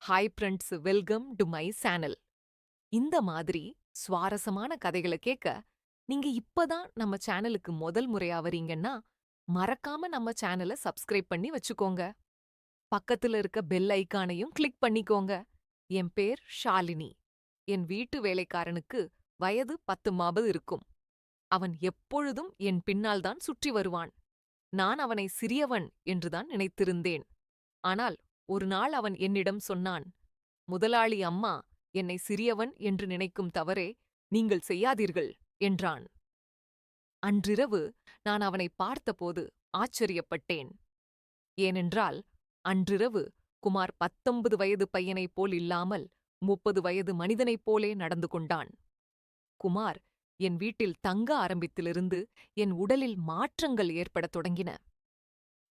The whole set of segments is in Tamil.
Hi friends, welcome to my channel. இந்த மாதிரி சுவாரஸ்யமான கதைகளை கேட்க நீங்க இப்பதான் நம்ம சேனலுக்கு முதல் முறையா வரீங்கன்னா மறக்காம நம்ம சேனலை சப்ஸ்கிரைப் பண்ணி வச்சுக்கோங்க. பக்கத்துல இருக்க பெல் ஐகானையும் கிளிக் பண்ணிக்கோங்க. என் பேர் ஷாலினி. என் வீட்டு வேலைக்காரனுக்கு வயது 10 இருக்கும். அவன் எப்பொழுதும் என் பின்னால் தான் சுற்றி வருவான். நான் அவனை சிறியவன் என்றுதான் நினைத்திருந்தேன். ஆனால் ஒரு நாள் அவன் என்னிடம் சொன்னான், முதலாளி அம்மா என்னை சிறியவன் என்று நினைக்கும் தவறே நீங்கள் செய்யாதீர்கள் என்றான். அன்றிரவு நான் அவனை பார்த்தபோது ஆச்சரியப்பட்டேன். ஏனென்றால் அன்றிரவு குமார் 19 வயது பையனைப் போல் இல்லாமல் 30 வயது மனிதனைப் போலே நடந்து கொண்டான். குமார் என் வீட்டில் தங்க ஆரம்பித்திலிருந்து என் உடலில் மாற்றங்கள் ஏற்படத் தொடங்கின.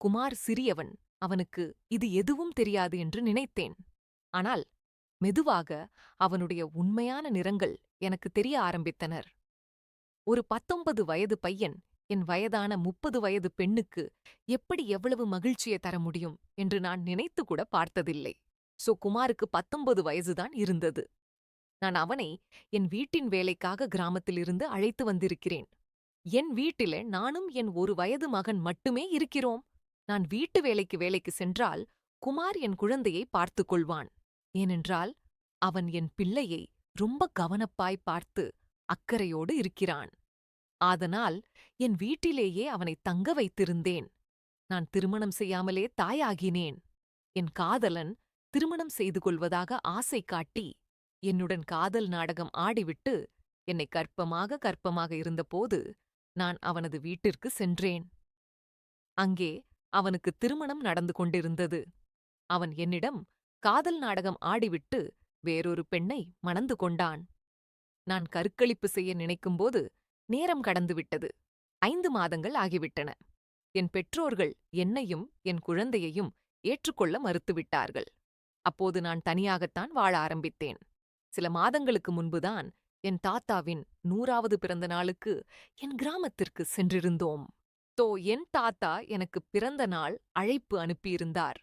குமார் சிறியவன், அவனுக்கு இது எதுவும் தெரியாது என்று நினைத்தேன். ஆனால் மெதுவாக அவனுடைய உண்மையான நிறங்கள் எனக்கு தெரிய ஆரம்பித்தனர். ஒரு 19 வயது பையன் என் வயதான 30 வயது பெண்ணுக்கு எப்படி எவ்வளவு மகிழ்ச்சியை தர முடியும் என்று நான் நினைத்து கூட பார்த்ததில்லை. குமாருக்கு 19 வயசுதான் இருந்தது. நான் அவனை என் வீட்டின் வேலைக்காக கிராமத்திலிருந்து அழைத்து வந்திருக்கிறேன். என் வீட்டிலே நானும் என் ஒரு வயது மகன் மட்டுமே இருக்கிறோம். நான் வீட்டு வேலைக்கு சென்றால் குமார் என் குழந்தையை பார்த்துக் கொள்வான். ஏனென்றால் அவன் என் பிள்ளையை ரொம்ப கவனப்பாய் பார்த்து அக்கறையோடு இருக்கிறான். ஆதனால் என் வீட்டிலேயே அவனை தங்க வைத்திருந்தேன். நான் திருமணம் செய்யாமலே தாயாகினேன். என் காதலன் திருமணம் செய்து கொள்வதாக ஆசை காட்டி என்னுடன் காதல் நாடகம் ஆடிவிட்டு என்னை கர்ப்பமாக இருந்தபோது நான் அவனது வீட்டிற்கு சென்றேன். அங்கே அவனுக்கு திருமணம் நடந்து கொண்டிருந்தது. அவன் என்னிடம் காதல் நாடகம் ஆடிவிட்டு வேறொரு பெண்ணை மணந்து கொண்டான். நான் கருக்களிப்பு செய்ய நினைக்கும்போது நேரம் கடந்துவிட்டது. 5 மாதங்கள் ஆகிவிட்டன. என் பெற்றோர்கள் என்னையும் என் குழந்தையையும் ஏற்றுக்கொள்ள மறுத்துவிட்டார்கள். அப்போது நான் தனியாகத்தான் வாழ ஆரம்பித்தேன். சில மாதங்களுக்கு முன்புதான் என் தாத்தாவின் 100வது பிறந்த நாளுக்கு என் கிராமத்திற்கு சென்றிருந்தோம். என் தாத்தா எனக்கு பிறந்த நாள் அழைப்பு அனுப்பியிருந்தார்.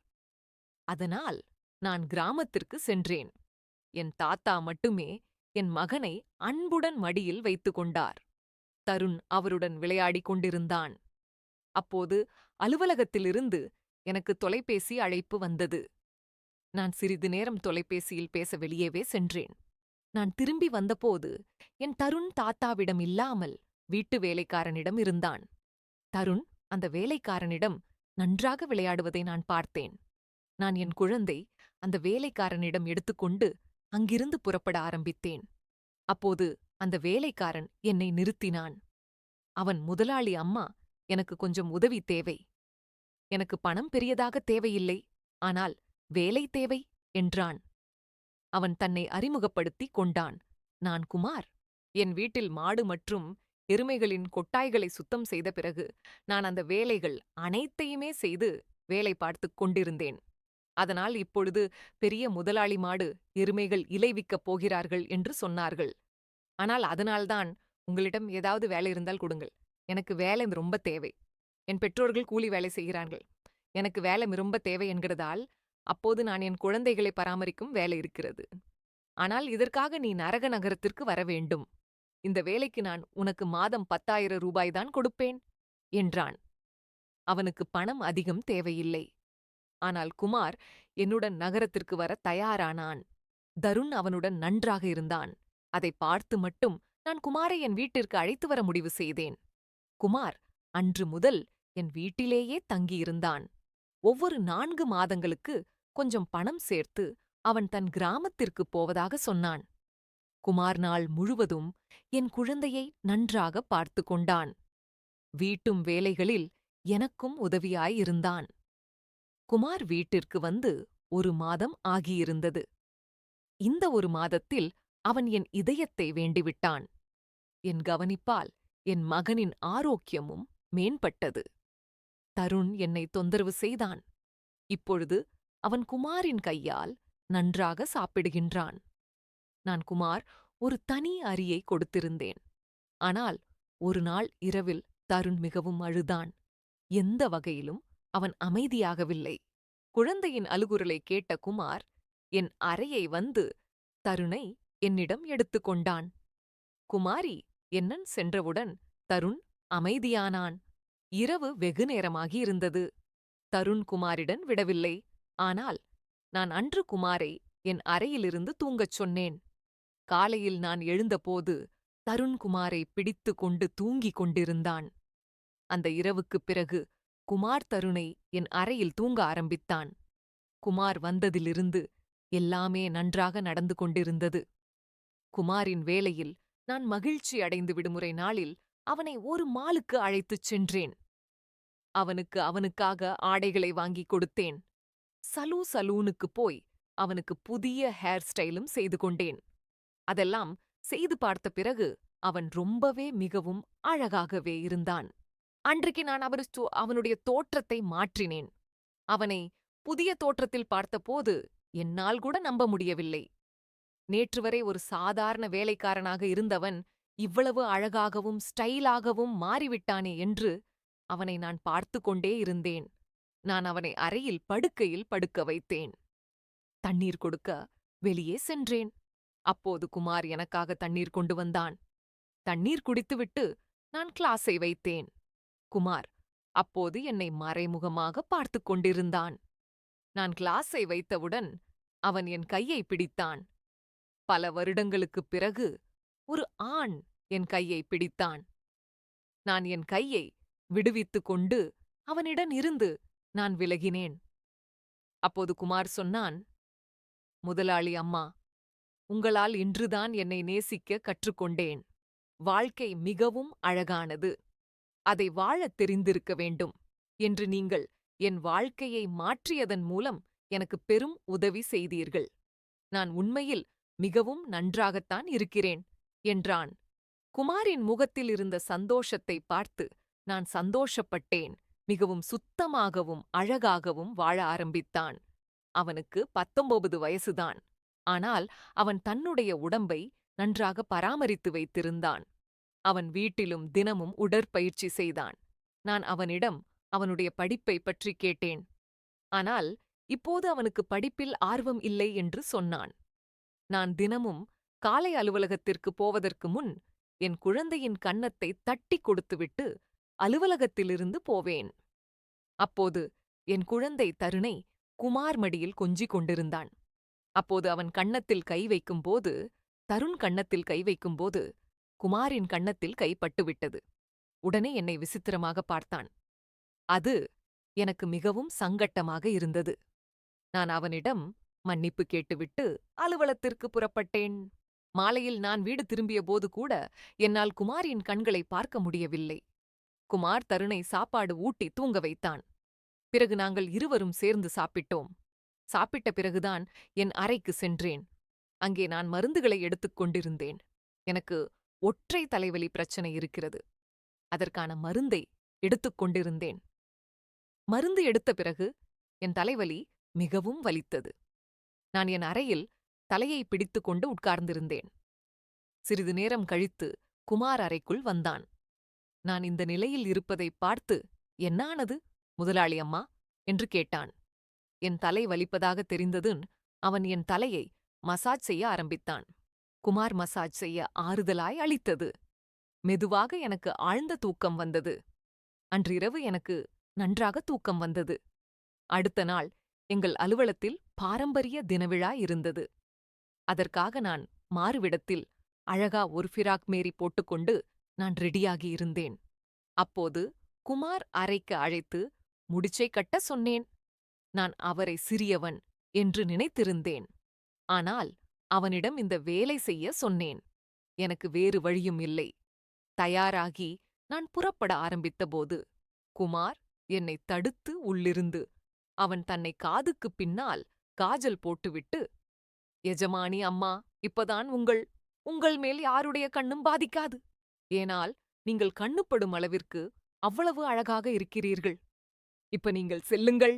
அதனால் நான் கிராமத்திற்கு சென்றேன். என் தாத்தா மட்டுமே என் மகனை அன்புடன் மடியில் வைத்துக் கொண்டார். தருண் அவருடன் விளையாடிக் கொண்டிருந்தான். அப்போது அலுவலகத்திலிருந்து எனக்கு தொலைபேசி அழைப்பு வந்தது. நான் சிறிது நேரம் தொலைபேசியில் பேச வெளியவே சென்றேன். நான் திரும்பி வந்தபோது என் தருண் தாத்தாவிடம் இல்லாமல் வீட்டு வேலைக்காரனிடம் இருந்தான். தருண் அந்த வேலைக்காரனிடம் நன்றாக விளையாடுவதை நான் பார்த்தேன். நான் என் குழந்தை அந்த வேலைக்காரனிடம் எடுத்துக்கொண்டு அங்கிருந்து புறப்பட ஆரம்பித்தேன். அப்போது அந்த வேலைக்காரன் என்னை நிறுத்தினான். அவன், முதலாளி அம்மா, எனக்கு கொஞ்சம் உதவி தேவை. எனக்கு பணம் பெரியதாக தேவையில்லை, ஆனால் வேலை தேவை என்றான். அவன் தன்னை அறிமுகப்படுத்திக் கொண்டான். நான் குமார். என் வீட்டில் மாடு மற்றும் எருமைகளின் கொட்டாய்களை சுத்தம் செய்த பிறகு நான் அந்த வேலைகள் அனைத்தையுமே செய்து வேலை பார்த்துக் கொண்டிருந்தேன். அதனால் இப்பொழுது பெரிய முதலாளி மாடு எருமைகள் இலை விற்கப் போகிறார்கள் என்று சொன்னார்கள். ஆனால் அதனால்தான் உங்களிடம் ஏதாவது வேலை இருந்தால் கொடுங்கள். எனக்கு வேலை ரொம்ப தேவை. என் பெற்றோர்கள் கூலி வேலை செய்கிறார்கள். எனக்கு வேலை ரொம்ப தேவை என்கிறதால் அப்போது நான் என் குழந்தைகளை பராமரிக்கும் வேலை இருக்கிறது. ஆனால் இதற்காக நீ நரக நகரத்திற்கு வர வேண்டும். இந்த வேலைக்கு நான் உனக்கு மாதம் 10,000 ரூபாய்தான் கொடுப்பேன் என்றான். அவனுக்கு பணம் அதிகம் தேவையில்லை. ஆனால் குமார் என்னுடன் நகரத்திற்கு வர தயாரானான். தருண் அவனுடன் நன்றாக இருந்தான். அதை பார்த்து மட்டும் நான் குமாரை என் வீட்டிற்கு அழைத்து வர முடிவு செய்தேன். குமார் அன்று முதல் என் வீட்டிலேயே தங்கியிருந்தான். ஒவ்வொரு 4 மாதங்களுக்கு கொஞ்சம் பணம் சேர்த்து அவன் தன் கிராமத்திற்குப் போவதாக சொன்னான். குமார் நாள் முழுவதும் என் குழந்தையை நன்றாக பார்த்து கொண்டான். வீட்டும் வேலைகளில் எனக்கும் உதவியாயிருந்தான். குமார் வீட்டிற்கு வந்து 1 மாதம் ஆகியிருந்தது. இந்த 1 மாதத்தில் அவன் என் இதயத்தை வேண்டிவிட்டான். என் கவனிப்பால் என் மகனின் ஆரோக்கியமும் மேம்பட்டது. தருண் என்னை தொந்தரவு செய்தான். இப்பொழுது அவன் குமாரின் கையால் நன்றாக சாப்பிடுகின்றான். நான் குமார் ஒரு தனி அறையை கொடுத்திருந்தேன். ஆனால் ஒரு நாள் இரவில் தருண் மிகவும் அழுதான். எந்த வகையிலும் அவன் அமைதியாகவில்லை. குழந்தையின் அழுகுரலை கேட்ட குமார் என் அறையை வந்து தருணை என்னிடம் எடுத்துக்கொண்டான். குமாரி என்னன் சென்றவுடன் தருண் அமைதியானான். இரவு வெகு நேரமாகியிருந்தது. தருண் குமாரிடன் விடவில்லை. ஆனால் நான் அன்று குமாரை என் அறையிலிருந்து தூங்கச் சொன்னேன். காலையில் நான் எழுந்தபோது தருண் குமாரை பிடித்து கொண்டு தூங்கிக் கொண்டிருந்தான். அந்த இரவுக்குப் பிறகு குமார் தருணை என் அறையில் தூங்க ஆரம்பித்தான். குமார் வந்ததிலிருந்து எல்லாமே நன்றாக நடந்து கொண்டிருந்தது. குமாரின் வேலையில் நான் மகிழ்ச்சி அடைந்து விடுமுறை நாளில் அவனை ஒரு மாலுக்கு அழைத்துச் சென்றேன். அவனுக்காக ஆடைகளை வாங்கிக் கொடுத்தேன். சலூனுக்குப் போய் அவனுக்கு புதிய ஹேர் ஸ்டைலும் செய்து கொண்டேன். அதெல்லாம் செய்து பார்த்த பிறகு அவன் ரொம்பவே மிகவும் அழகாகவே இருந்தான். அன்றைக்கு நான் அவனுடைய தோற்றத்தை மாற்றினேன். அவனை புதிய தோற்றத்தில் பார்த்தபோது என்னால் கூட நம்ப முடியவில்லை. நேற்று வரை ஒரு சாதாரண வேலைக்காரனாக இருந்தவன் இவ்வளவு அழகாகவும் ஸ்டைலாகவும் மாறிவிட்டானே என்று அவனை நான் பார்த்து கொண்டே இருந்தேன். நான் அவனை அறையில் படுக்கையில் படுக்க வைத்தேன். தண்ணீர் கொடுக்க வெளியே சென்றேன். அப்போது குமார் எனக்காக தண்ணீர் கொண்டு வந்தான். தண்ணீர் குடித்துவிட்டு நான் கிளாஸை வைத்தேன். குமார் அப்போது என்னை மறைமுகமாக பார்த்துக் கொண்டிருந்தான். நான் கிளாஸை வைத்தவுடன் அவன் என் கையை பிடித்தான். பல வருடங்களுக்குப் பிறகு ஒரு ஆண் என் கையை பிடித்தான். நான் என் கையை விடுவித்துக் கொண்டு அவனிடம் இருந்து நான் விலகினேன். அப்போது குமார் சொன்னான், முதலாளி அம்மா, உங்களால் இன்றுதான் என்னை நேசிக்க கற்றுக்கொண்டேன். வாழ்க்கை மிகவும் அழகானது. அதை வாழத் தெரிந்திருக்க வேண்டும் என்று நீங்கள் என் வாழ்க்கையை மாற்றியதன் மூலம் எனக்கு பெரும் உதவி செய்தீர்கள். நான் உண்மையில் மிகவும் நன்றாகத்தான் இருக்கிறேன் என்றான். குமாரின் முகத்தில் இருந்த சந்தோஷத்தை பார்த்து நான் சந்தோஷப்பட்டேன். மிகவும் சுத்தமாகவும் அழகாகவும் வாழ ஆரம்பித்தான். அவனுக்கு 19 வயசுதான். ஆனால் அவன் தன்னுடைய உடம்பை நன்றாக பராமரித்து வைத்திருந்தான். அவன் வீட்டிலும் தினமும் உடற்பயிற்சி செய்தான். நான் அவனிடம் அவனுடைய படிப்பை பற்றி கேட்டேன். ஆனால் இப்போது அவனுக்கு படிப்பில் ஆர்வம் இல்லை என்று சொன்னான். நான் தினமும் காலை அலுவலகத்திற்கு போவதற்கு முன் என் குழந்தையின் கன்னத்தை தட்டி கொடுத்துவிட்டு அலுவலகத்திலிருந்து போவேன். அப்போது என் குழந்தை தருணை குமார் மடியில் கொஞ்சிக் கொண்டிருந்தான். அப்போது அவன் கன்னத்தில் கை வைக்கும்போது, தருண் கன்னத்தில் கை வைக்கும்போது குமாரின் கன்னத்தில் கை பட்டுவிட்டது. உடனே என்னை விசித்திரமாக பார்த்தான். அது எனக்கு மிகவும் சங்கட்டமாக இருந்தது. நான் அவனிடம் மன்னிப்பு கேட்டுவிட்டு அலுவலகத்திற்கு புறப்பட்டேன். மாலையில் நான் வீடு திரும்பியபோது கூட என்னால் குமாரின் கண்களை பார்க்க முடியவில்லை. குமார் தருணை சாப்பாடு ஊட்டி தூங்க வைத்தான். பிறகு நாங்கள் இருவரும் சேர்ந்து சாப்பிட்டோம். சாப்பிட்ட பிறகுதான் என் அறைக்கு சென்றேன். அங்கே நான் மருந்துகளை எடுத்துக் கொண்டிருந்தேன். எனக்கு ஒற்றை தலைவலி பிரச்சனை இருக்கிறது. அதற்கான மருந்தை எடுத்துக் கொண்டிருந்தேன். மருந்து எடுத்த பிறகு என் தலைவலி மிகவும் வலித்தது. நான் என் அறையில் தலையை பிடித்துக் கொண்டு உட்கார்ந்திருந்தேன். சிறிது நேரம் கழித்து குமார் அறைக்குள் வந்தான். நான் இந்த நிலையில் இருப்பதை பார்த்து, என்னானது முதலாளி அம்மா என்று கேட்டான். என் தலை வலிப்பதாக தெரிந்ததும் அவன் என் தலையை மசாஜ் செய்ய ஆரம்பித்தான். குமார் மசாஜ் செய்ய ஆறுதலாய் அளித்தது. மெதுவாக எனக்கு ஆழ்ந்த தூக்கம் வந்தது. அன்றிரவு எனக்கு நன்றாக தூக்கம் வந்தது. அடுத்த நாள் எங்கள் அலுவலத்தில் பாரம்பரிய தினவிழா இருந்தது. அதற்காக நான் மாறுவிடத்தில் அழகா ஒரு ஃபிராக் மேரி போட்டுக்கொண்டு நான் ரெடியாகி இருந்தேன். அப்போது குமார் அறைக்கு அழைத்து முடிச்சை கட்ட சொன்னேன். நான் அவரை சிறியவன் என்று நினைத்திருந்தேன். ஆனால் அவனிடம் இந்த வேலை செய்ய சொன்னேன். எனக்கு வேறு வழியும் இல்லை. தயாராகி நான் புறப்பட ஆரம்பித்தபோது குமார் என்னை தடுத்து உள்ளிருந்து அவன் தன்னை காதுக்குப் பின்னால் காஜல் போட்டுவிட்டு, எஜமானி அம்மா, இப்பதான் உங்கள் மேல் யாருடைய கண்ணும் பாதிக்காது. ஏனால் நீங்கள் கண்ணுப்படும் அளவிற்கு அவ்வளவு அழகாக இருக்கிறீர்கள். இப்ப நீங்கள் செல்லுங்கள்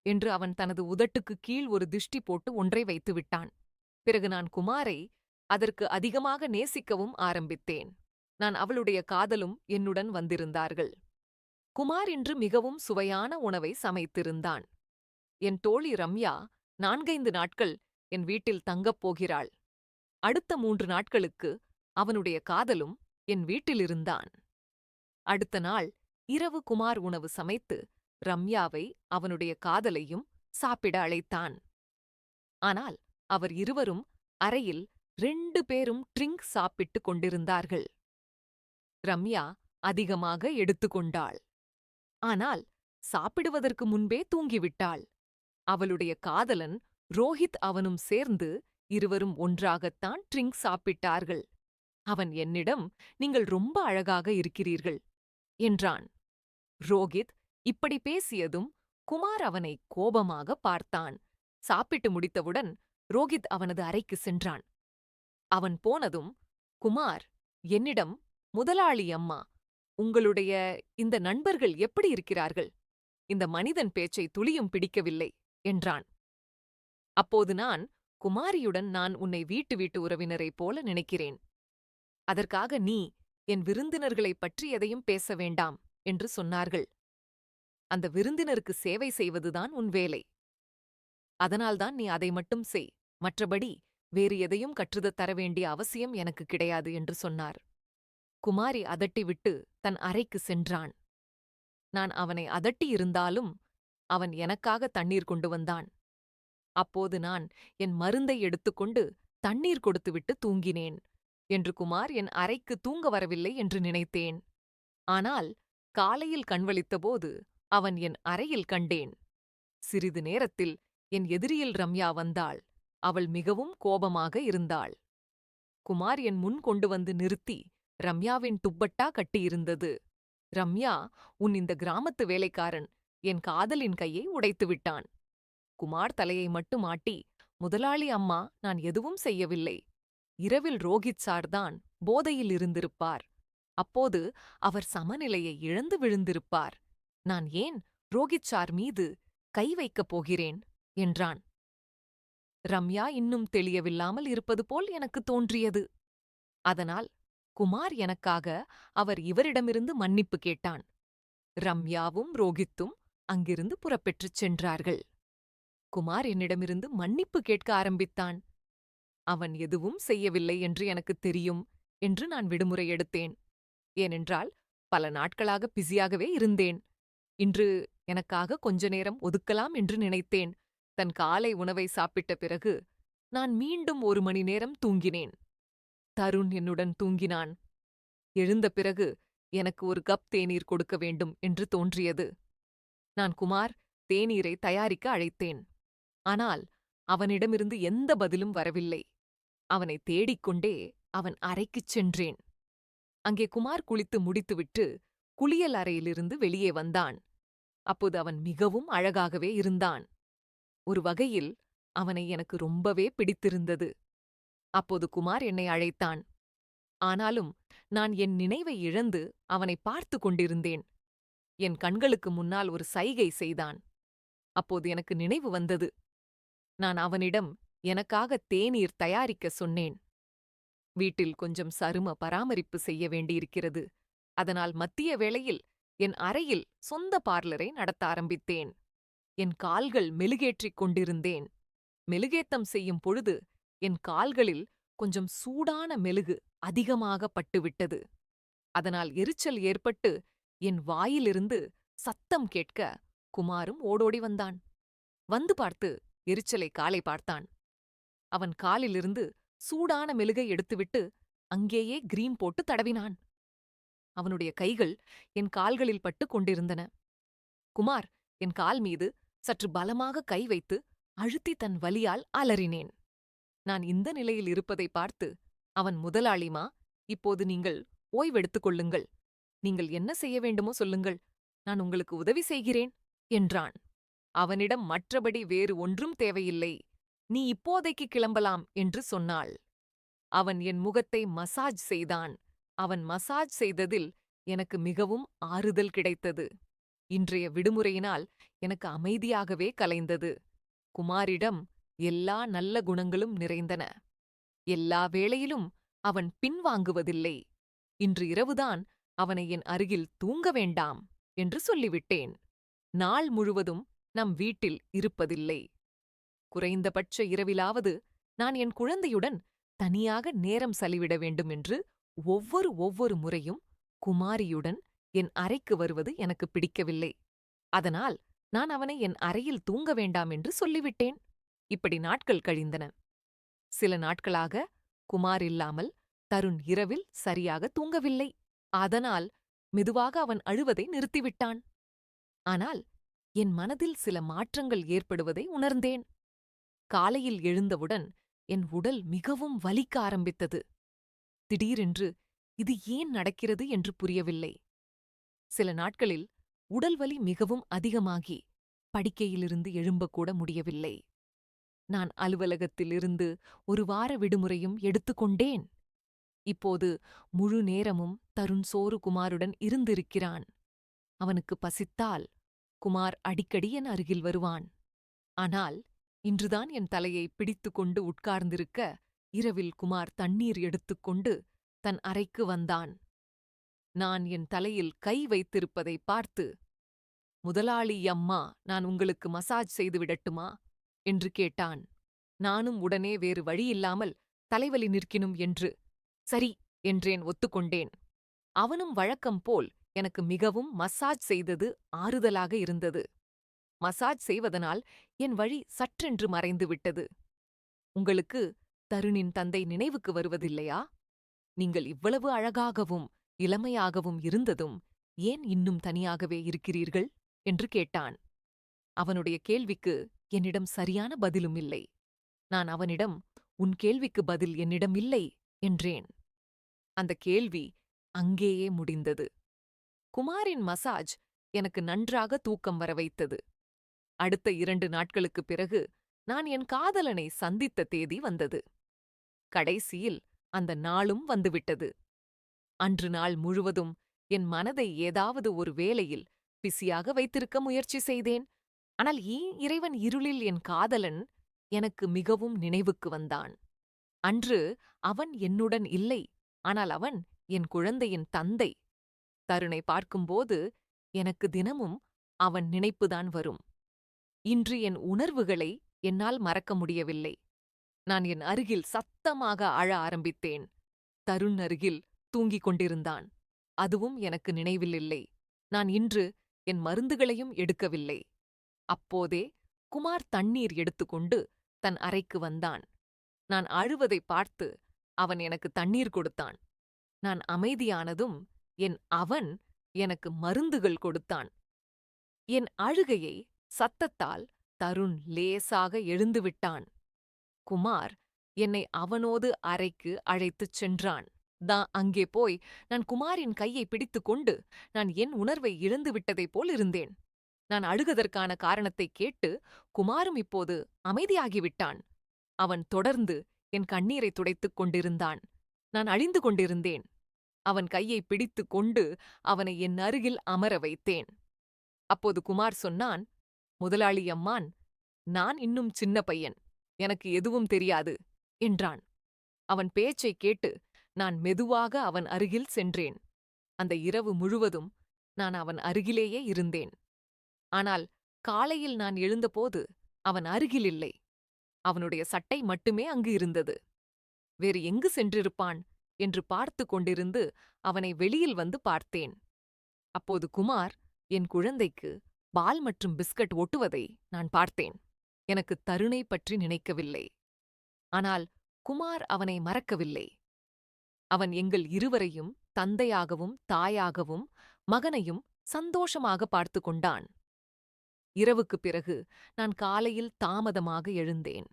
என்று அவன் தனது உதட்டுக்குக் கீழ் ஒரு திஷ்டி போட்டு ஒன்றை வைத்துவிட்டான். பிறகு நான் குமாரை அதற்கு அதிகமாக நேசிக்கவும் ஆரம்பித்தேன். நான் அவளுடைய காதலும் என்னுடன் வந்திருந்தார்கள். குமார் இன்று மிகவும் சுவையான உணவை சமைத்திருந்தான். என் தோழி ரம்யா 4-5 நாட்கள் என் வீட்டில் தங்கப் போகிறாள். அடுத்த 3 நாட்களுக்கு அவனுடைய காதலும் என் வீட்டிலிருந்தான். அடுத்த நாள் இரவு குமார் உணவு சமைத்து ரம்யாவை அவனுடைய காதலையும் சாப்பிட அழைத்தான். ஆனால் அவர் இருவரும் அறையில் 2 பேரும் ட்ரிங்க் சாப்பிட்டுக் கொண்டிருந்தார்கள். ரம்யா அதிகமாக எடுத்துக்கொண்டாள். ஆனால் சாப்பிடுவதற்கு முன்பே தூங்கிவிட்டாள். அவளுடைய காதலன் ரோஹித் அவனும் சேர்ந்து இருவரும் ஒன்றாகத்தான் ட்ரிங்க் சாப்பிட்டார்கள். அவன் என்னிடம், "நீங்கள் ரொம்ப அழகாக இருக்கிறீர்கள்" என்றான். ரோஹித் இப்படி பேசியதும் குமார் அவனை கோபமாக பார்த்தான். சாப்பிட்டு முடித்தவுடன் ரோஹித் அவனது அறைக்கு சென்றான். அவன் போனதும் குமார் என்னிடம், "முதலாளி அம்மா, உங்களுடைய இந்த நண்பர்கள் எப்படி இருக்கிறார்கள்? இந்த மனிதன் பேச்சை துளியும் பிடிக்கவில்லை" என்றான். அப்போது நான், "குமாரியுடன் நான் உன்னை வீட்டு உறவினரைப் போல நினைக்கிறேன். அதற்காக நீ என் விருந்தினர்களைப் பற்றி எதையும் பேச வேண்டாம்" என்று சொன்னார்கள். "அந்த விருந்தினருக்கு சேவை செய்வதுதான் உன் வேலை. அதனால்தான் நீ அதை மட்டும் செய். மற்றபடி வேறு எதையும் கற்றுத் தர வேண்டிய அவசியம் எனக்கு கிடையாது" என்று சொன்னார். குமாரி அதட்டிவிட்டு தன் அறைக்கு சென்றான். நான் அவனை அதட்டியிருந்தாலும் அவன் எனக்காக தண்ணீர் கொண்டு வந்தான். அப்போது நான் என் மருந்தை எடுத்துக்கொண்டு தண்ணீர் கொடுத்துவிட்டு தூங்கினேன். என்று குமார் என் அறைக்கு தூங்க வரவில்லை என்று நினைத்தேன். ஆனால் காலையில் கண்வழித்தபோது அவன் என் அறையில் கண்டேன். சிறிது நேரத்தில் என் எதிரியில் ரம்யா வந்தாள். அவள் மிகவும் கோபமாக இருந்தாள். குமார் என் முன் கொண்டு வந்து நிறுத்தி ரம்யாவின் துப்பட்டா கட்டியிருந்தது. "ரம்யா, உன் இந்த கிராமத்து வேலைக்காரன் என் காதலின் கையை உடைத்து விட்டான்." குமார் தலையை மட்டும் ஆட்டி, "முதலாளி அம்மா, நான் எதுவும் செய்யவில்லை. இரவில் ரோஹித் சார்தான் போதையில் இருந்திருப்பார். அப்போது அவர் சமநிலையை இழந்து விழுந்திருப்பார். நான் ஏன் ரோஹித் சார் மீது கை வைக்கப் போகிறேன்" என்றான். ரம்யா இன்னும் தெளியவில்லாமல் இருப்பது போல் எனக்கு தோன்றியது. அதனால் குமார் எனக்காக அவர் இவரிடமிருந்து மன்னிப்பு கேட்டான். ரம்யாவும் ரோஹித்தும் அங்கிருந்து புறப்பெற்றுச் சென்றார்கள். குமார் என்னிடமிருந்து மன்னிப்பு கேட்க ஆரம்பித்தான். அவன் எதுவும் செய்யவில்லை என்று எனக்குத் தெரியும் என்று நான் விடுமுறை எடுத்தேன். ஏனென்றால் பல நாட்களாக பிஸியாகவே இருந்தேன். இன்று எனக்காக கொஞ்ச நேரம் ஒதுக்கலாம் என்று நினைத்தேன். தன் காலை உணவை சாப்பிட்ட பிறகு நான் மீண்டும் 1 மணி நேரம் தூங்கினேன். தருண் என்னுடன் தூங்கினான். எழுந்த பிறகு எனக்கு ஒரு கப் தேநீர் கொடுக்க வேண்டும் என்று தோன்றியது. நான் குமார் தேநீரை தயாரிக்க அழைத்தேன். ஆனால் அவனிடமிருந்து எந்த பதிலும் வரவில்லை. அவனை தேடிக்கொண்டே அவன் அறைக்குச் சென்றேன். அங்கே குமார் குளித்து முடித்துவிட்டு குளியல் அறையிலிருந்து வெளியே வந்தான். அப்போது அவன் மிகவும் அழகாகவே இருந்தான். ஒரு வகையில் அவனை எனக்கு ரொம்பவே பிடித்திருந்தது. அப்போது குமார் என்னை அழைத்தான். ஆனாலும் நான் என் நினைவை இழந்து அவனை பார்த்து கொண்டிருந்தேன். என் கண்களுக்கு முன்னால் ஒரு சைகை செய்தான். அப்போது எனக்கு நினைவு வந்தது. நான் அவனிடம் எனக்காக தேநீர் தயாரிக்க சொன்னேன். வீட்டில் கொஞ்சம் சரும பராமரிப்பு செய்ய வேண்டியிருக்கிறது. அதனால் மத்திய வேளையில் என் அறையில் சொந்த பார்லரை நடத்த ஆரம்பித்தேன். என் கால்கள் மெழுகேற்றிக் கொண்டிருந்தேன். மெழுகேத்தம் செய்யும் பொழுது என் கால்களில் கொஞ்சம் சூடான மெழுகு அதிகமாக பட்டுவிட்டது. அதனால் எரிச்சல் ஏற்பட்டு என் வாயிலிருந்து சத்தம் கேட்க குமாரும் ஓடோடி வந்தான். வந்து பார்த்து எரிச்சலை காலை பார்த்தான். அவன் காலிலிருந்து சூடான மெழுகை எடுத்துவிட்டு அங்கேயே கிரீம் போட்டு தடவினான். அவனுடைய கைகள் என் கால்களில் பட்டு கொண்டிருந்தன. குமார் என் கால் மீது சற்று பலமாக கை வைத்து அழுத்தி தன் வலியால் அலறினேன். நான் இந்த நிலையில் இருப்பதை பார்த்து அவன், "முதலாளிமா, இப்போது நீங்கள் ஓய்வெடுத்துக் கொள்ளுங்கள். நீங்கள் என்ன செய்ய வேண்டுமோ சொல்லுங்கள். நான் உங்களுக்கு உதவி செய்கிறேன்" என்றான். அவனிடம் மற்றபடி வேறு ஒன்றும் தேவையில்லை. "நீ இப்போதைக்கு கிளம்பலாம்" என்று சொன்னாள். அவன் என் முகத்தை மசாஜ் செய்தான். அவன் மசாஜ் செய்ததில் எனக்கு மிகவும் ஆறுதல் கிடைத்தது. இன்றைய விடுமுறையினால் எனக்கு அமைதியாகவே கலைந்தது. குமாரிடம் எல்லா நல்ல குணங்களும் நிறைந்தன. எல்லா வேளையிலும் அவன் பின்வாங்குவதில்லை. இன்று இரவுதான் அவனை என் அருகில் தூங்க வேண்டாம் என்று சொல்லிவிட்டேன். நாள் முழுவதும் நம் வீட்டில் இருப்பதில்லை. குறைந்தபட்ச இரவிலாவது நான் என் குழந்தையுடன் தனியாக நேரம் செலவிட வேண்டும் என்று ஒவ்வொரு முறையும் குமாரியுடன் என் அறைக்கு வருவது எனக்கு பிடிக்கவில்லை. அதனால் நான் அவனை என் அறையில் தூங்க வேண்டாம் என்று சொல்லிவிட்டேன். இப்படி நாட்கள் கழிந்தன. சில நாட்களாக குமார் இல்லாமல் தருண் இரவில் சரியாக தூங்கவில்லை. அதனால் மெதுவாக அவன் அழுவதை நிறுத்திவிட்டான். ஆனால் என் மனதில் சில மாற்றங்கள் ஏற்படுவதை உணர்ந்தேன். காலையில் எழுந்தவுடன் என் உடல் மிகவும் வலிக்க ஆரம்பித்தது. திடீரென்று இது ஏன் நடக்கிறது என்று புரியவில்லை. சில நாட்களில் உடல்வலி மிகவும் அதிகமாகி படுக்கையிலிருந்து எழும்பக்கூட முடியவில்லை. நான் அலுவலகத்திலிருந்து ஒரு வார விடுமுறையும் எடுத்துக்கொண்டேன். இப்போது முழு நேரமும் தருண் சோறு குமாருடன் இருந்திருக்கிறான். அவனுக்கு பசித்தால் குமார் அடிக்கடி என் அருகில் வருவான். ஆனால் இன்றுதான் என் தலையை பிடித்துக்கொண்டு உட்கார்ந்திருக்க இரவில் குமார் தண்ணீர் எடுத்துக்கொண்டு தன் அறைக்கு வந்தான். நான் என் தலையில் கை வைத்திருப்பதை பார்த்து, "முதலாளி அம்மா, நான் உங்களுக்கு மசாஜ் செய்து விடட்டுமா?" என்று கேட்டான். நானும் உடனே வேறு வழியில்லாமல் தலைவலி நிற்கினும் என்று சரி என்றேன், ஒத்துக்கொண்டேன். அவனும் வழக்கம் போல் எனக்கு மிகவும் மசாஜ் செய்தது ஆறுதலாக இருந்தது. மசாஜ் செய்வதனால் என் வழி சற்றென்று மறைந்துவிட்டது. உங்களுக்கு தருணின் தந்தை நினைவுக்கு வருவதில்லையா? நீங்கள் இவ்வளவு அழகாகவும் இளமையாகவும் இருந்ததும் ஏன் இன்னும் தனியாகவே இருக்கிறீர்கள் என்று கேட்டான். அவனுடைய கேள்விக்கு என்னிடம் சரியான பதிலும் இல்லை. நான் அவனிடம், உன் கேள்விக்கு பதில் என்னிடம் இல்லை என்றேன். அந்த கேள்வி அங்கேயே முடிந்தது. குமாரின் மசாஜ் எனக்கு நன்றாக தூக்கம் வர வைத்தது. அடுத்த 2 நாட்களுக்குப் பிறகு நான் என் காதலனை சந்தித்த தேதி வந்தது. கடைசியில் அந்த நாளும் வந்துவிட்டது. அன்று நாள் முழுவதும் என் மனதை ஏதாவது ஒரு வேலையில் பிஸியாக வைத்திருக்க முயற்சி செய்தேன். ஆனால் இறைவன் இருளில் என் காதலன் எனக்கு மிகவும் நினைவுக்கு வந்தான். அன்று அவன் என்னுடன் இல்லை, ஆனால் அவன் என் குழந்தையின் தந்தை. தருணை பார்க்கும்போது எனக்கு தினமும் அவன் நினைப்புதான் வரும். இன்று என் உணர்வுகளை என்னால் மறக்க முடியவில்லை. நான் என் அருகில் சத்தமாக அழ ஆரம்பித்தேன். தருண் அருகில் தூங்கிக் கொண்டிருந்தான். அதுவும் எனக்கு நினைவில் இல்லை. நான் இன்று என் மருந்துகளையும் எடுக்கவில்லை. அப்போதே குமார் தண்ணீர் எடுத்துக்கொண்டு தன் அறைக்கு வந்தான். நான் அழுவதை பார்த்து அவன் எனக்கு தண்ணீர் கொடுத்தான். நான் அமைதியானதும் அவன் எனக்கு மருந்துகள் கொடுத்தான். என் அழுகையை சத்தத்தால் தருண் லேசாக எழுந்துவிட்டான். குமார் என்னை அவனோடு அறைக்கு அழைத்துச் சென்றான். அங்கே போய் நான் குமாரின் கையை பிடித்துக்கொண்டு நான் என் உணர்வை இழந்துவிட்டதைப் போல் இருந்தேன். நான் அழுகதற்கான காரணத்தைக் கேட்டு குமாரும் இப்போது அமைதியாகிவிட்டான். அவன் தொடர்ந்து என் கண்ணீரை துடைத்துக் கொண்டிருந்தான். நான் அழிந்து கொண்டிருந்தேன். அவன் கையை பிடித்துக் கொண்டு அவனை என் அருகில் அமர வைத்தேன். அப்போது குமார் சொன்னான், "முதலாளி அம்மான், நான் இன்னும் சின்ன பையன், எனக்கு எதுவும் தெரியாது" என்றான். அவன் பேச்சைக் கேட்டு நான் மெதுவாக அவன் அருகில் சென்றேன். அந்த இரவு முழுவதும் நான் அவன் அருகிலேயே இருந்தேன். ஆனால் காலையில் நான் எழுந்தபோது அவன் அருகில் இல்லை. அவனுடைய சட்டை மட்டுமே அங்கு இருந்தது. வேறு எங்கு சென்றிருப்பான் என்று பார்த்து கொண்டிருந்து அவனை வெளியில் வந்து பார்த்தேன். அப்போது குமார் என் குழந்தைக்கு பால் மற்றும் பிஸ்கட் ஒட்டுவதை நான் பார்த்தேன். எனக்கு தருணை பற்றி நினைக்கவில்லை. ஆனால் குமார் அவனை மறக்கவில்லை. அவன் எங்கள் இருவரையும் தந்தையாகவும் தாயாகவும் மகனையும் சந்தோஷமாக பார்த்து கொண்டான். இரவுக்குப் பிறகு நான் காலையில் தாமதமாக எழுந்தேன்.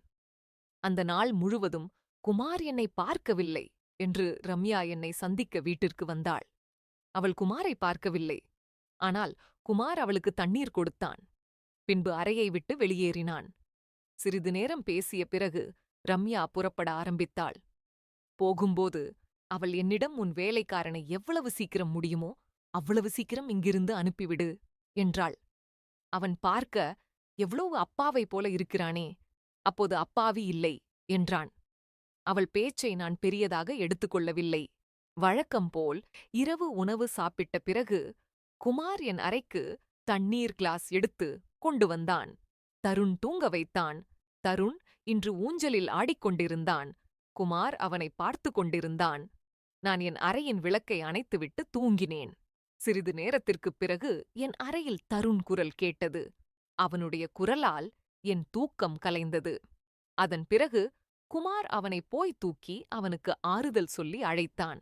அந்த நாள் முழுவதும் குமார் என்னை பார்க்கவில்லை என்று ரம்யா என்னை சந்திக்க வீட்டிற்கு வந்தாள். அவள் குமாரை பார்க்கவில்லை. ஆனால் குமார் அவளுக்கு தண்ணீர் கொடுத்தான். பின்பு அறையை விட்டு வெளியேறினான். சிறிது நேரம் பேசிய பிறகு ரம்யா புறப்பட ஆரம்பித்தாள். போகும்போது அவள் என்னிடம், "உன் வேலைக்காரனை எவ்வளவு சீக்கிரம் முடியுமோ அவ்வளவு சீக்கிரம் இங்கிருந்து அனுப்பிவிடு" என்றாள். அவன் பார்க்க எவ்வளவு அப்பாவைப் போல இருக்கிறானே. அப்போது அப்பாவி இல்லை என்றான். அவள் பேச்சை நான் பெரியதாக எடுத்துக்கொள்ளவில்லை. வழக்கம்போல் இரவு உணவு சாப்பிட்ட பிறகு குமார் என் அறைக்கு தண்ணீர் கிளாஸ் எடுத்து கொண்டு வந்தான். தருண் தூங்க வைத்தான். தருண் இன்று ஊஞ்சலில் ஆடிக்கொண்டிருந்தான். குமார் அவனை பார்த்து கொண்டிருந்தான். நான் என் அறையின் விளக்கை அணைத்துவிட்டு தூங்கினேன். சிறிது நேரத்திற்குப் பிறகு என் அறையில் தருண் குரல் கேட்டது. அவனுடைய குரலால் என் தூக்கம் கலைந்தது. அதன் பிறகு குமார் அவனை போய் தூக்கி அவனுக்கு ஆறுதல் சொல்லி அழைத்தான்.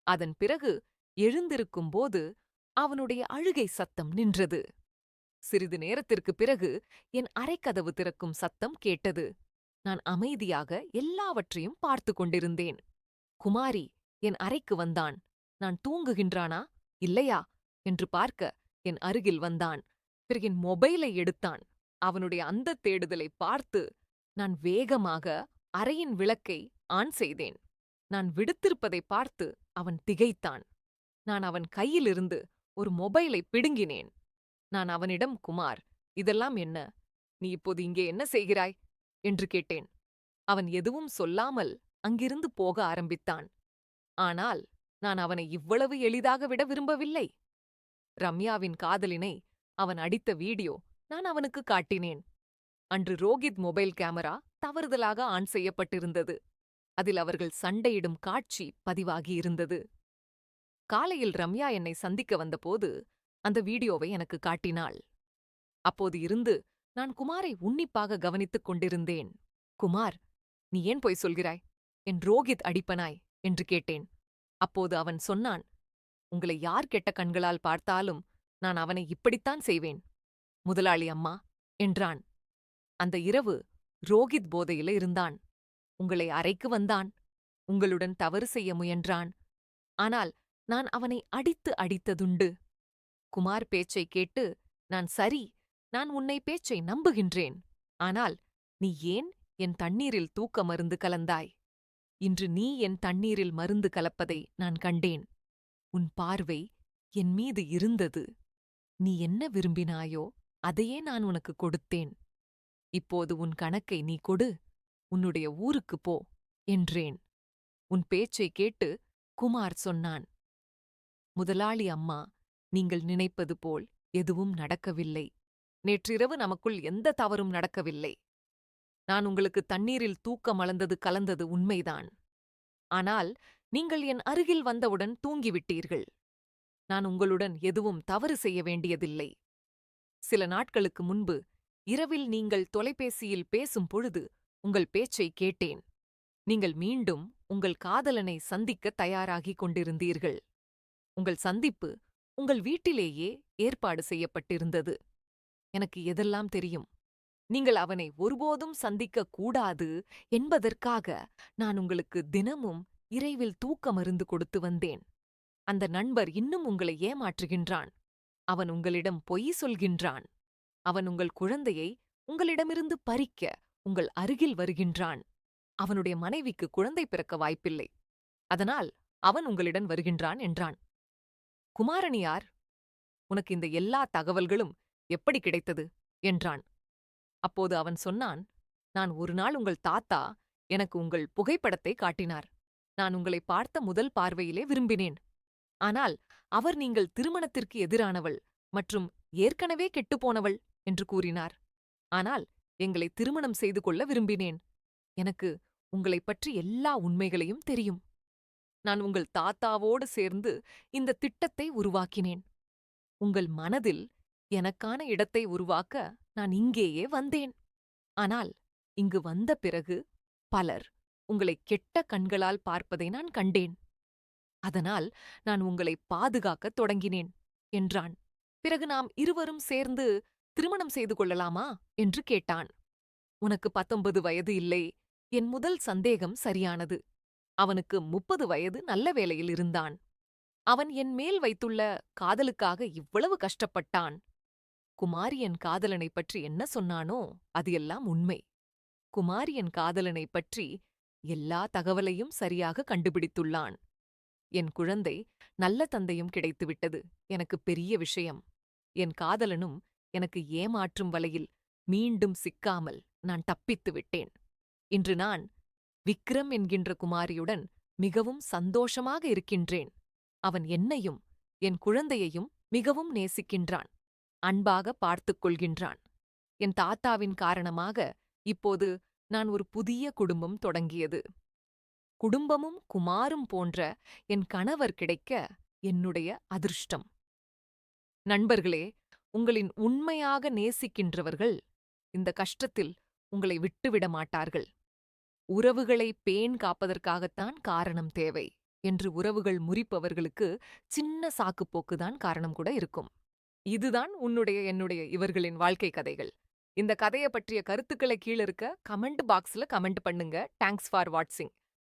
அதன் பிறகு எழுந்திருக்கும்போது அவனுடைய அழுகை சத்தம் நின்றது. சிறிது நேரத்திற்குப் பிறகு என் அறைக்கதவு திறக்கும் சத்தம் கேட்டது. நான் அமைதியாக எல்லாவற்றையும் பார்த்து கொண்டிருந்தேன். குமாரி என் அறைக்கு வந்தான். நான் தூங்குகின்றானா இல்லையா என்று பார்க்க என் அருகில் வந்தான். பிறகு என் மொபைலை எடுத்தான். அவனுடைய அந்த தேடுதலை பார்த்து நான் வேகமாக அறையின் விளக்கை ஆன் செய்தேன். நான் விடுத்திருப்பதை பார்த்து அவன் திகைத்தான். நான் அவன் கையிலிருந்து ஒரு மொபைலை பிடுங்கினேன். நான் அவனிடம், குமார், இதெல்லாம் என்ன? நீ இப்போது இங்கே என்ன செய்கிறாய் என்று கேட்டேன். அவன் எதுவும் சொல்லாமல் அங்கிருந்து போக ஆரம்பித்தான். ஆனால் நான் அவனை இவ்வளவு எளிதாக விட விரும்பவில்லை. ரம்யாவின் காதலினை அவன் அடித்த வீடியோ நான் அவனுக்கு காட்டினேன். அன்று ரோகித் மொபைல் கேமரா தவறுதலாக ஆன் செய்யப்பட்டிருந்தது. அதில் அவர்கள் சண்டையிடும் காட்சி பதிவாகியிருந்தது. காலையில் ரம்யா என்னை சந்திக்க வந்தபோது அந்த வீடியோவை எனக்கு காட்டினாள். அப்போது இருந்து நான் குமாரை உன்னிப்பாக கவனித்துக் கொண்டிருந்தேன். குமார், நீ ஏன் பொய் சொல்கிறாய்? என் ரோகித் அடிப்பனாய் என்று கேட்டேன். அப்போது அவன் சொன்னான், உங்களை யார் கெட்ட கண்களால் பார்த்தாலும் நான் அவனை இப்படித்தான் செய்வேன் முதலாளி அம்மா என்றான். அந்த இரவு ரோகித் போதையில இருந்தான். உங்களை அறைக்கு வந்தான். உங்களுடன் தவறு செய்ய முயன்றான். ஆனால் நான் அவனை அடித்ததுண்டு. குமார் பேச்சை கேட்டு நான் சரி, நான் உன்னை பேச்சை நம்புகின்றேன். ஆனால் நீ ஏன் என் தண்ணீரில் தூக்க மருந்து கலந்தாய்? இன்று நீ என் தண்ணீரில் மருந்து கலப்பதை நான் கண்டேன். உன் பார்வை என் மீது இருந்தது. நீ என்ன விரும்பினாயோ அதையே நான் உனக்கு கொடுத்தேன். இப்போது உன் கணக்கை நீ கொடு, உன்னுடைய ஊருக்குப் போ என்றேன். உன் பேச்சை கேட்டு குமார் சொன்னான், முதலாளி அம்மா, நீங்கள் நினைப்பது போல் எதுவும் நடக்கவில்லை. நேற்றிரவு நமக்குள் எந்த தவறும் நடக்கவில்லை. நான் உங்களுக்கு தண்ணீரில் தூக்கம் அளந்தது கலந்தது உண்மைதான். ஆனால் நீங்கள் என் அருகில் வந்தவுடன் தூங்கிவிட்டீர்கள். நான் உங்களுடன் எதுவும் தவறு செய்ய வேண்டியதில்லை. சில நாட்களுக்கு முன்பு இரவில் நீங்கள் தொலைபேசியில் பேசும் பொழுது உங்கள் பேச்சை கேட்டேன். நீங்கள் மீண்டும் உங்கள் காதலனை சந்திக்க தயாராகிக் கொண்டிருந்தீர்கள். உங்கள் சந்திப்பு உங்கள் வீட்டிலேயே ஏற்பாடு செய்யப்பட்டிருந்தது. எனக்கு எதெல்லாம் தெரியும். நீங்கள் அவனை ஒருபோதும் சந்திக்க கூடாது என்பதற்காக நான் உங்களுக்கு தினமும் இரவில் தூக்க மருந்து கொடுத்து வந்தேன். அந்த நண்பர் இன்னும் உங்களை ஏமாற்றுகின்றான். அவன் உங்களிடம் பொய் சொல்கின்றான். அவன் உங்கள் குழந்தையை உங்களிடமிருந்து பறிக்க உங்கள் அருகில் வருகின்றான். அவனுடைய மனைவிக்கு குழந்தை பிறக்க வாய்ப்பில்லை. அதனால் அவன் உங்களிடம் வருகின்றான் என்றான். குமாரன் யார்? உனக்கு இந்த எல்லா தகவல்களும் எப்படி கிடைத்தது என்றான். அப்போது அவன் சொன்னான், நான் ஒரு நாள் உங்கள் தாத்தா எனக்கு உங்கள் புகைப்படத்தை காட்டினார். நான் உங்களை பார்த்த முதல் பார்வையிலே விரும்பினேன். ஆனால் அவர் நீங்கள் திருமணத்திற்கு எதிரானவள் மற்றும் ஏற்கனவே கெட்டுப்போனவள் என்று கூறினார். ஆனால் எங்களை திருமணம் செய்து கொள்ள விரும்பினேன். எனக்கு உங்களைப் பற்றி எல்லா உண்மைகளையும் தெரியும். நான் உங்கள் தாத்தாவோடு சேர்ந்து இந்த திட்டத்தை உருவாக்கினேன். உங்கள் மனதில் எனக்கான இடத்தை உருவாக்க நான் இங்கேயே வந்தேன். ஆனால் இங்கு வந்த பிறகு பலர் உங்களை கெட்ட கண்களால் பார்ப்பதை நான் கண்டேன். அதனால் நான் உங்களை பாதுகாக்கத் தொடங்கினேன் என்றான். பிறகு நாம் இருவரும் சேர்ந்து திருமணம் செய்து கொள்ளலாமா என்று கேட்டான். உனக்கு 19 வயது இல்லை. என் முதல் சந்தேகம் சரியானது. அவனுக்கு 30 வயது நல்ல வேலையில் இருந்தான். அவன் என் மேல் வைத்துள்ள காதலுக்காக இவ்வளவு கஷ்டப்பட்டான். குமாரி என் காதலனைப் பற்றி என்ன சொன்னானோ அது எல்லாம் உண்மை. குமாரி என் காதலனைப் பற்றி எல்லா தகவலையும் சரியாக கண்டுபிடித்துள்ளான். என் குழந்தை நல்ல தந்தையும் கிடைத்துவிட்டது. எனக்கு பெரிய விஷயம். என் காதலனும் எனக்கு ஏமாற்றும் வலையில் மீண்டும் சிக்காமல் நான் தப்பித்து விட்டேன். இன்று நான் விக்ரம் என்கின்ற குமாரியுடன் மிகவும் சந்தோஷமாக இருக்கின்றேன். அவன் என்னையும் என் குழந்தையையும் மிகவும் நேசிக்கின்றான். அன்பாக பார்த்துக் கொள்கின்றான். என் தாத்தாவின் காரணமாக இப்போது நான் ஒரு புதிய குடும்பம் தொடங்கியது. குடும்பமும் குமாரும் போன்ற என் கணவர் கிடைக்க என்னுடைய அதிர்ஷ்டம். நண்பர்களே, உங்களின் உண்மையாக நேசிக்கின்றவர்கள் இந்த கஷ்டத்தில் உங்களை விட்டுவிட மாட்டார்கள். உறவுகளை பேண் காப்பதற்காகத்தான் காரணம் தேவை என்று உறவுகள் முறிப்பவர்களுக்கு சின்ன சாக்குப்போக்குதான் காரணம் கூட இருக்கும். இதுதான் என்னுடைய இவர்களின் வாழ்க்கை கதைகள். இந்த கதைய பற்றிய கருத்துக்களை கீழ இருக்க கமெண்ட் பாக்ஸ்ல கமெண்ட் பண்ணுங்க. தேங்க்ஸ் ஃபார் வாட்சிங்.